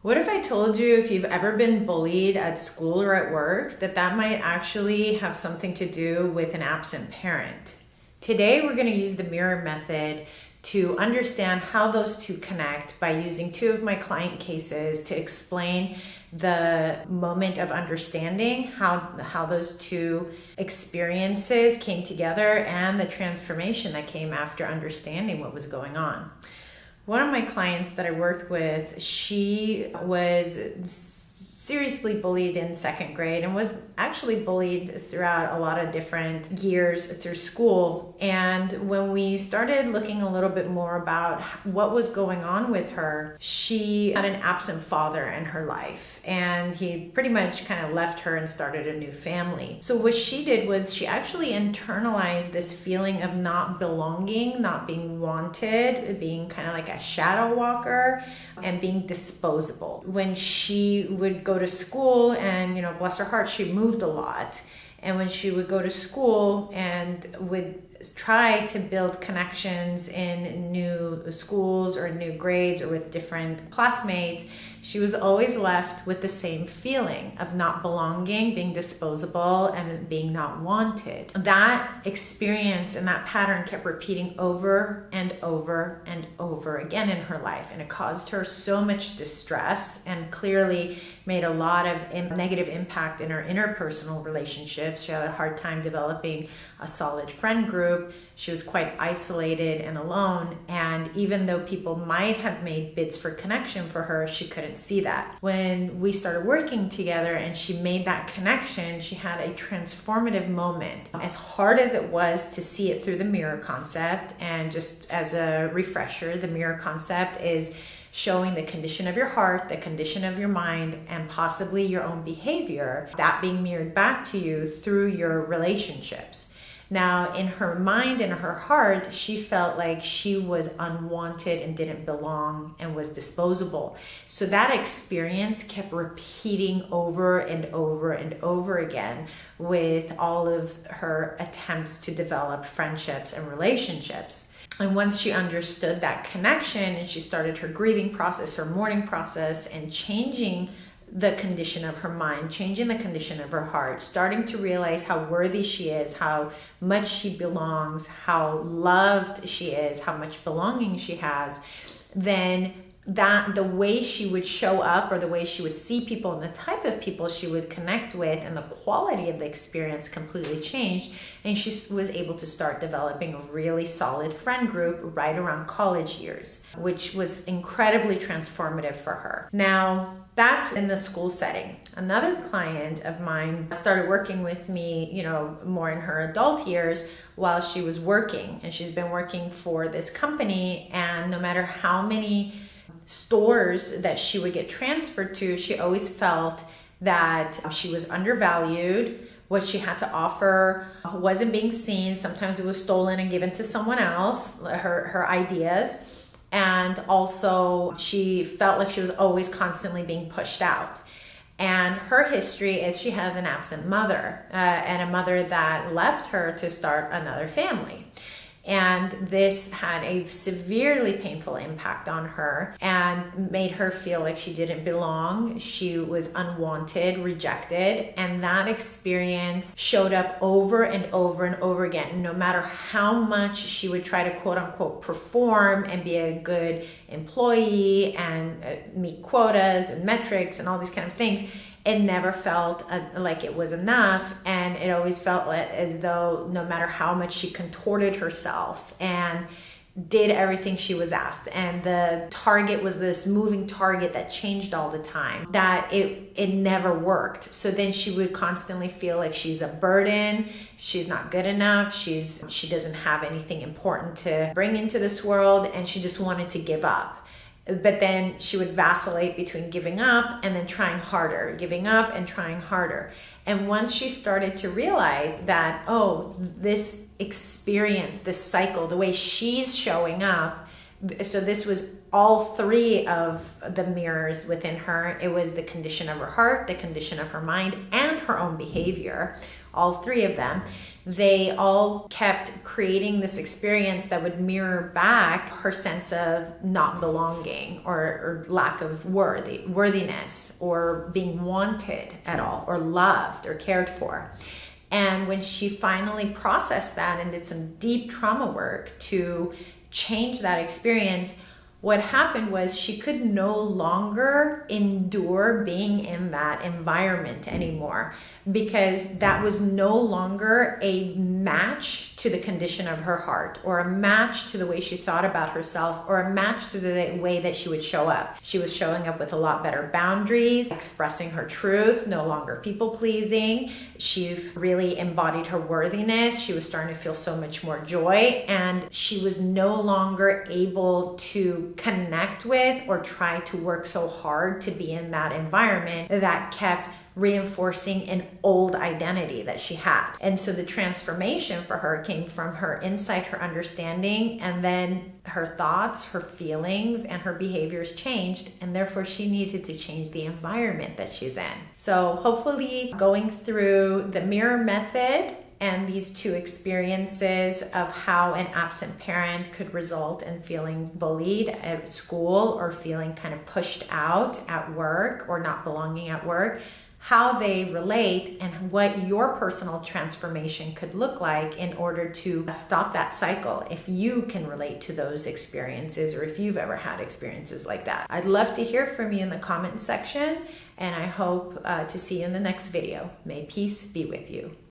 What if I told you if you've ever been bullied at school or at work, that might actually have something to do with an absent parent? Today, we're going to use the mirror method to understand how those two connect by using two of my client cases to explain the moment of understanding, how those two experiences came together, and the transformation that came after understanding what was going on. One of my clients that I worked with, she was seriously bullied in second grade and was actually bullied throughout a lot of different years through school. And when we started looking a little bit more about what was going on with her, she had an absent father in her life, and he pretty much kind of left her and started a new family. So what she did was she actually internalized this feeling of not belonging, not being wanted, being kind of like a shadow walker, and being disposable. When she would go to school, and bless her heart, she moved a lot, and when she would go to school and would try to build connections in new schools or new grades or with different classmates, she was always left with the same feeling of not belonging, being disposable, and being not wanted. That experience and that pattern kept repeating over and over and over again in her life, and it caused her so much distress and clearly made a lot of negative impact in her interpersonal relationships. She had a hard time developing a solid friend group. She was quite isolated and alone, and even though people might have made bids for connection for her, she couldn't see that. When we started working together and she made that connection, she had a transformative moment. As hard as it was to see it through the mirror concept, and just as a refresher, the mirror concept is showing the condition of your heart, the condition of your mind, and possibly your own behavior, that being mirrored back to you through your relationships. Now, in her mind and her heart, she felt like she was unwanted and didn't belong and was disposable. So that experience kept repeating over and over and over again with all of her attempts to develop friendships and relationships. And once she understood that connection and she started her grieving process, her mourning process, and changing the condition of her mind, changing the condition of her heart, starting to realize how worthy she is, how much she belongs, how loved she is, how much belonging she has, then that the way she would show up, or the way she would see people, and the type of people she would connect with, and the quality of the experience completely changed. And she was able to start developing a really solid friend group right around college years, which was incredibly transformative for her. Now, that's in the school setting. Another client of mine started working with me, more in her adult years while she was working. And she's been working for this company, and no matter how many stores that she would get transferred to, she always felt that she was undervalued. What she had to offer wasn't being seen. Sometimes it was stolen and given to someone else, her ideas. And also she felt like she was always constantly being pushed out. And her history is she has an absent mother, and a mother that left her to start another family. And this had a severely painful impact on her and made her feel like she didn't belong. She was unwanted, rejected, and that experience showed up over and over and over again. No matter how much she would try to quote unquote perform and be a good employee and meet quotas and metrics and all these kind of things, it never felt like it was enough, and it always felt as though no matter how much she contorted herself and did everything she was asked, and the target was this moving target that changed all the time, that it never worked. So then she would constantly feel like she's a burden, she's not good enough, she doesn't have anything important to bring into this world, and she just wanted to give up. But then she would vacillate between giving up and then trying harder, giving up and trying harder. And once she started to realize that, this experience, this cycle, the way she's showing up, so this was all three of the mirrors within her. It was the condition of her heart, the condition of her mind, and her own behavior. All three of them, they all kept creating this experience that would mirror back her sense of not belonging, or lack of worthiness, or being wanted at all, or loved or cared for. And when she finally processed that and did some deep trauma work to change that experience, what happened was she could no longer endure being in that environment anymore, because that was no longer a match to the condition of her heart, or a match to the way she thought about herself, or a match to the way that she would show up. She was showing up with a lot better boundaries, expressing her truth, no longer people pleasing. She really embodied her worthiness. She was starting to feel so much more joy, and she was no longer able to connect with or try to work so hard to be in that environment that kept reinforcing an old identity that she had. And so the transformation for her came from her insight, her understanding, and then her thoughts, her feelings, and her behaviors changed, and therefore she needed to change the environment that she's in. So hopefully, going through the mirror method and these two experiences of how an absent parent could result in feeling bullied at school, or feeling kind of pushed out at work, or not belonging at work, how they relate, and what your personal transformation could look like in order to stop that cycle, if you can relate to those experiences, or if you've ever had experiences like that. I'd love to hear from you in the comment section, and I hope to see you in the next video. May peace be with you.